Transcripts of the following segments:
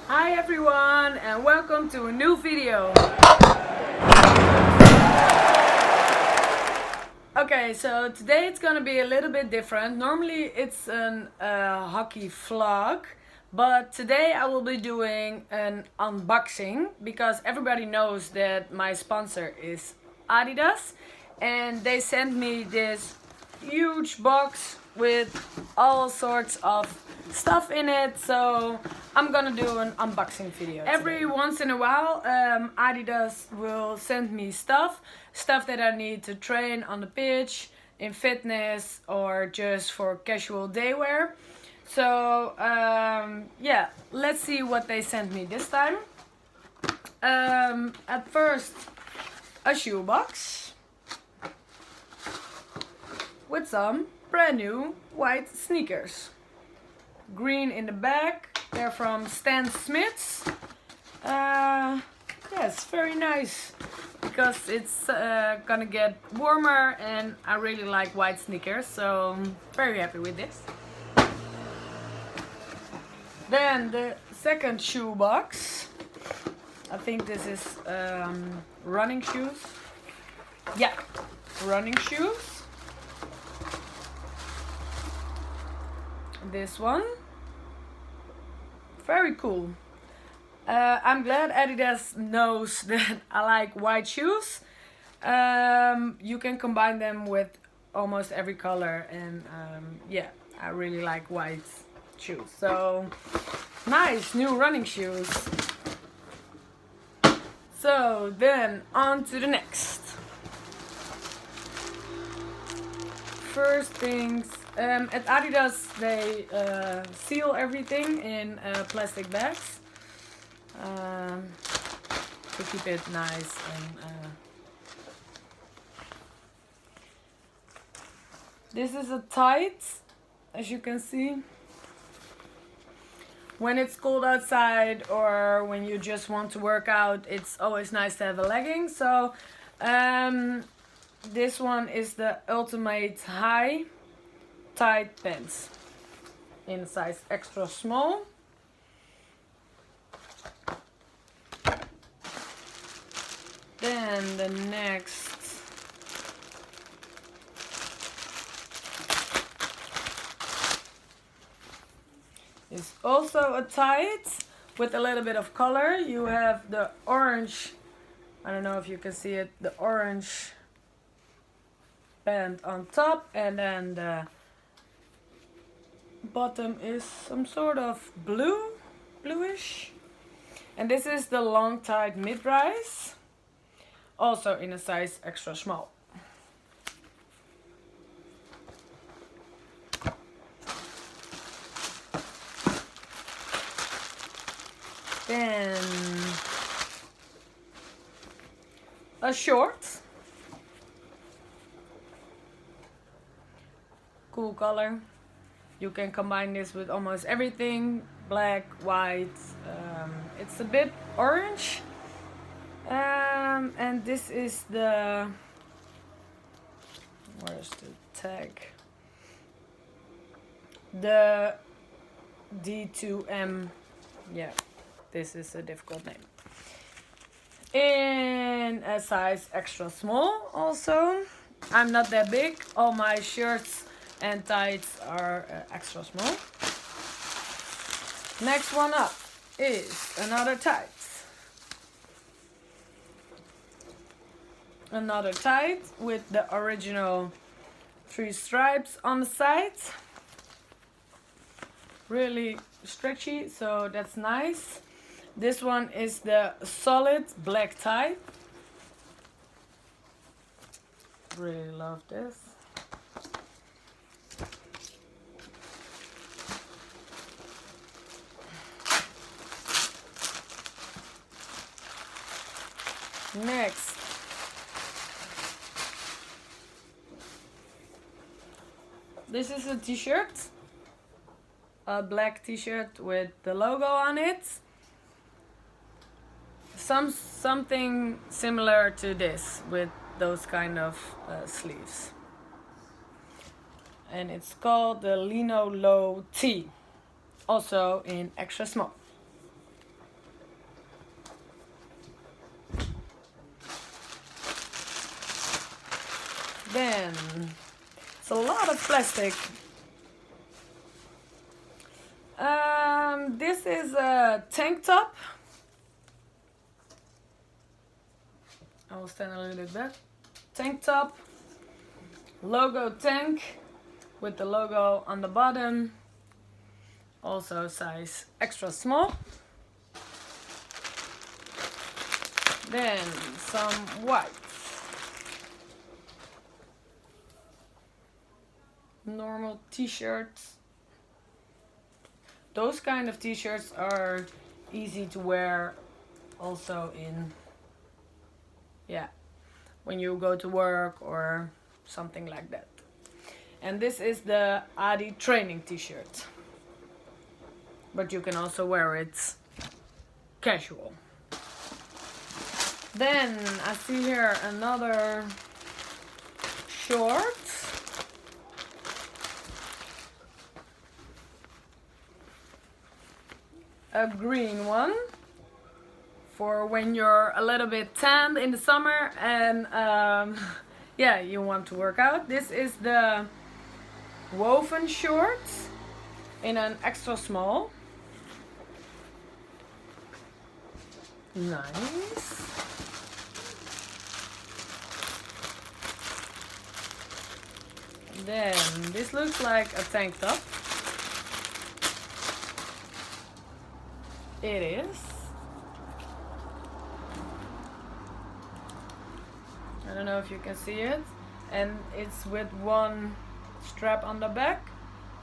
Hi everyone and welcome to a new video. Okay, so today it's gonna be a little bit different. Normally it's an hockey vlog, but today I will be doing an unboxing because everybody knows that my sponsor is Adidas and they sent me this huge box with all sorts of stuff in it, so I'm gonna do an unboxing video today. Every once in a while Adidas will send me stuff that I need to train on the pitch, in fitness, or just for casual day wear. So yeah, let's see what they sent me this time. At first, a shoebox with some brand new white sneakers. Green in the back, they're from Stan Smith's. Yes, very nice because it's gonna get warmer and I really like white sneakers, so I'm very happy with this. Then the second shoebox, I think this is running shoes. Yeah, running shoes. This one, very cool. I'm glad Adidas knows that I like white shoes. You can combine them with almost every color, and yeah, I really like white shoes. So nice new running shoes. So then on to the next. First things, at Adidas they seal everything in plastic bags to keep it nice and this is a tight, as you can see. When it's cold outside or when you just want to work out, it's always nice to have a legging. So this one is the ultimate high tight pants in size extra small. Then the next is also a tight with a little bit of color. You have the orange, I don't know if you can see it, the orange band on top, and then the bottom is some sort of bluish. And this is the long tight mid-rise, also in a size extra small. Then a short, cool color. You can combine this with almost everything, black, white. It's a bit orange. And this is the, where's the tag? The D2M, yeah, this is a difficult name. In a size extra small also. I'm not that big, all my shirts and tights are extra small. Next one up is another tight. Another tight with the original 3 stripes on the side. Really stretchy, so that's nice. This one is the solid black tie. Really love this. Next, this is a t-shirt, a black t-shirt with the logo on it. Something similar to this with those kind of sleeves. And it's called the Lino Low T, also in extra small. Then it's a lot of plastic. This is a tank top. I will stand a little bit back. Tank top, logo tank with the logo on the bottom. Also size extra small. Then some whites. Normal t-shirts. Those kind of t-shirts are easy to wear also in, yeah, when you go to work or something like that. And this is the Adi training t-shirt. But you can also wear it casual. Then I see here another short. A green one for when you're a little bit tanned in the summer and yeah, you want to work out. This is the woven shorts in an extra small. Nice. Then this looks like a tank top. It is. I don't know if you can see it. And it's with one strap on the back.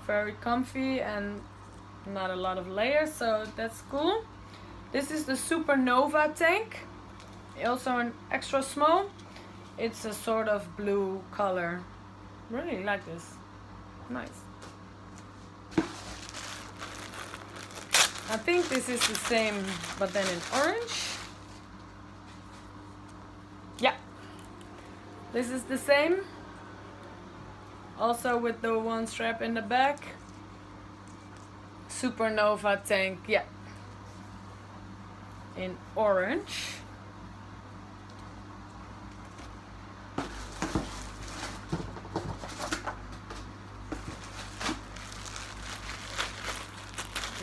Very comfy and not a lot of layers, so that's cool. This is the Supernova tank. Also an extra small. It's a sort of blue color. Really like this. Nice. I think this is the same, but then in orange. Yeah. This is the same. Also with the one strap in the back. Supernova tank, yeah. In orange.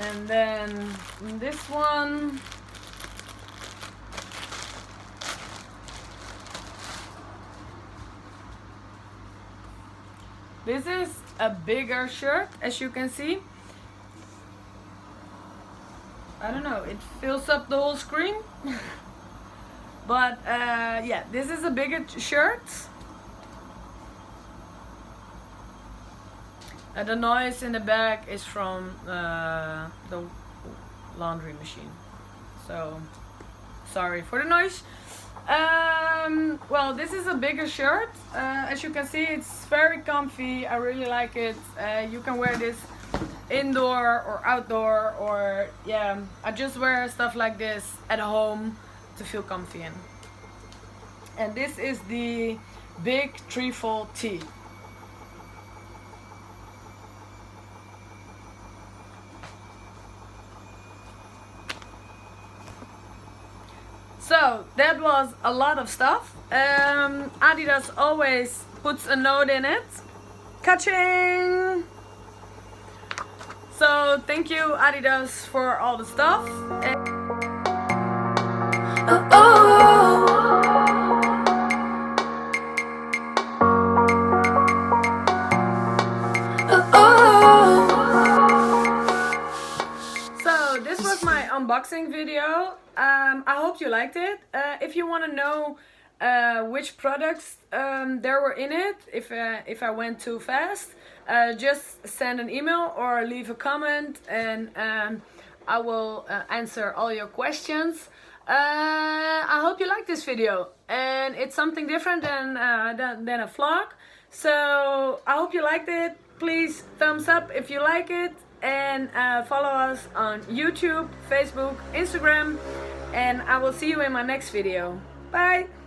And then this one. This is a bigger shirt, as you can see. I don't know, it fills up the whole screen. But yeah, this is a bigger shirt. The noise in the back is from the laundry machine. So, sorry for the noise. Well, this is a bigger shirt. As you can see, it's very comfy. I really like it. You can wear this indoor or outdoor, or yeah, I just wear stuff like this at home to feel comfy in. And this is the big trefoil tee. So that was a lot of stuff. Adidas always puts a note in it. Ka-ching! So thank you Adidas for all the stuff. So this was my unboxing video. I hope you liked it. If you want to know which products there were in it, if I went too fast, just send an email or leave a comment, and I will answer all your questions. I hope you like this video, and it's something different than a vlog. So I hope you liked it. Please thumbs up if you like it, and follow us on YouTube, Facebook, Instagram, and I will see you in my next video. Bye!